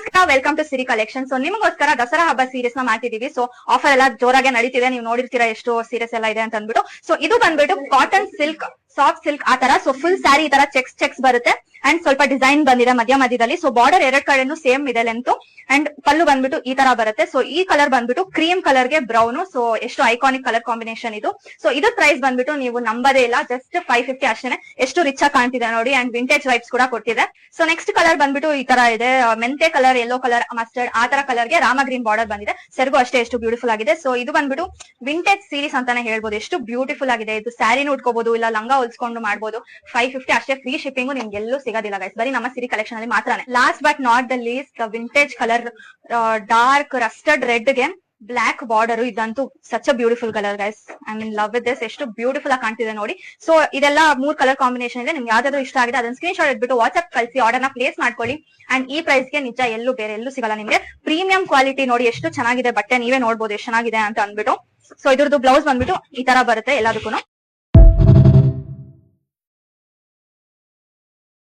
ನಮಸ್ಕಾರ, welcome to Siri collection. So ನಿಮಗೋಸ್ಕರ ದಸರಾ ಹಬ್ಬ ಸೀರೀಸ್ ನ ಮಾಡ್ತಿದೀವಿ. ಸೊ ಆಫರ್ ಎಲ್ಲ ಜೋರಾಗೆ ನಡೀತಿದೆ, ನೀವು ನೋಡಿರ್ತೀರಾ ಎಷ್ಟು ಸೀರೀಸ್ ಎಲ್ಲ ಇದೆ ಅಂತ ಅಂದ್ಬಿಟ್ಟು. ಸೊ ಇದು ಬಂದ್ಬಿಟ್ಟು ಕಾಟನ್ ಸಿಲ್ಕ್, ಸಾಫ್ಟ್ ಸಿಲ್ಕ್ ಆ ತರ. ಸೊ ಫುಲ್ ಸ್ಯಾರಿ ಈ ತರ ಚೆಕ್ಸ್ ಬರುತ್ತೆ ಅಂಡ್ ಸ್ವಲ್ಪ ಡಿಸೈನ್ ಬಂದಿದೆ ಮಧ್ಯದಲ್ಲಿ. ಸೊ ಬಾರ್ಡರ್ ಎರಡ್ ಕಡೆನೂ ಸೇಮ್ ಇದೆ ಲೆಂತ್ ಅಂಡ್ ಪಲ್ಲು ಬಂದ್ಬಿಟ್ಟು ಈ ತರ ಬರುತ್ತೆ. ಸೊ ಈ ಕಲರ್ ಬಂದ್ಬಿಟ್ಟು ಕ್ರೀಮ್ ಕಲರ್ ಗೆ ಬ್ರೌನ್. ಸೊ ಎಷ್ಟು ಐಕಾನಿಕ್ ಕಲರ್ ಕಾಂಬಿನೇಷನ್ ಇದು. ಸೊ ಇದು ಪ್ರೈಸ್ ಬಂದ್ಬಿಟ್ಟು ನೀವು ನಂಬದೇ ಇಲ್ಲ, ಜಸ್ಟ್ 550 ಅಷ್ಟೇನೆ. ಎಷ್ಟು ರಿಚ್ ಆಗಿ ಕಾಣ್ತಿದೆ ನೋಡಿ ಅಂಡ್ ವಿಂಟೇಜ್ ವೈಬ್ಸ್ ಕೂಡ ಕೊಟ್ಟಿದೆ. ಸೊ ನೆಕ್ಸ್ಟ್ ಕಲರ್ ಬಂದ್ಬಿಟ್ಟು ಈ ತರ ಇದೆ, ಮೆಂತೆ ಕಲರ್, ಯೆಲ್ಲೋ ಕಲರ್, ಮಸ್ಟರ್ಡ್ ಆ ತರ ಕಲರ್ ಗೆ ರಾಮ ಗ್ರೀನ್ ಬಾರ್ಡರ್ ಬಂದಿದೆ. ಸೆರಗು ಅಷ್ಟೇ ಎಷ್ಟು ಬ್ಯೂಟಿಫುಲ್ ಆಗಿದೆ. ಸೊ ಇದು ಬಂದ್ಬಿಟ್ಟು ವಿಂಟೇಜ್ ಸೀರೀಸ್ ಅಂತಾನೆ ಹೇಳ್ಬೋದು. ಎಷ್ಟು ಬ್ಯೂಟಿಫುಲ್ ಆಗಿದೆ ಇದು. ಸ್ಯಾರಿನೂ ಉಟ್ಕೋಬಹುದು, ಇಲ್ಲ ಲಂಗ ಹೊಲ್ಸ್ಕೊಂಡು ಮಾಡ್ಬೋದು. 550 ಅಷ್ಟೇ. ಫ್ರೀ ಶಿಪ್ಪಿಂಗ್ ನಿಮ್ಗೆ ಎಲ್ಲೂ ಸಿಗೋದಿಲ್ಲ ಗೈಸ್, ಬರೀ ನಮ್ಮ ಸಿರಿ ಕಲೆಕ್ಷನ್ ಅಲ್ಲಿ ಮಾತ್ರನೇ. Last but not the least, vintage colour dark rusted red ಗೆ ಬ್ಲಾಕ್ ಬಾರ್ಡರ್. ಇದಂತೂ such a beautiful colour guys. I mean love with this. ಎಷ್ಟು ಬ್ಯೂಟಿಫುಲ್ ಆಗಿ ಕಾಣ್ತಿದೆ ನೋಡಿ. ಸೊ ಇದೆಲ್ಲ 3 ಕಲರ್ ಕಾಂಬಿನೇಷನ್ ಇದೆ. ನಿಮ್ಗೆ ಯಾವ್ದಾದ್ರು ಇಷ್ಟ ಆಗಿದೆ ಅದನ್ನ ಸ್ಕ್ರೀನ್ ಶಾಟ್ ಇಟ್ಬಿಟ್ಟು ವಾಟ್ಸ್ಆಪ್ ಕಳಿಸಿ ಆರ್ಡರ್ ನ ಪ್ಲೇಸ್ ಮಾಡ್ಕೊಳ್ಳಿ. ಅಂಡ್ ಈ ಪ್ರೈಸ್ ಗೆ ನಿಜ ಎಲ್ಲೂ ಸಿಗಲ್ಲ ನಿಮ್ಗೆ. ಪ್ರೀಮಿಯಂ ಕ್ವಾಲಿಟಿ ನೋಡಿ, ಎಷ್ಟು ಚೆನ್ನಾಗಿದೆ ಬಟ್ಟೆ, ನೀವೇ ನೋಡ್ಬೋದು ಎಷ್ಟು ಚೆನ್ನಾಗಿದೆ ಅಂತ ಅಂದ್ಬಿಟ್ಟು. ಸೊ ಇದ್ರದ್ದು ಬ್ಲೌಸ್ ಬಂದ್ಬಿಟ್ಟು ಈ ತರ ಬರುತ್ತೆ ಎಲ್ಲದಕ್ಕೂ.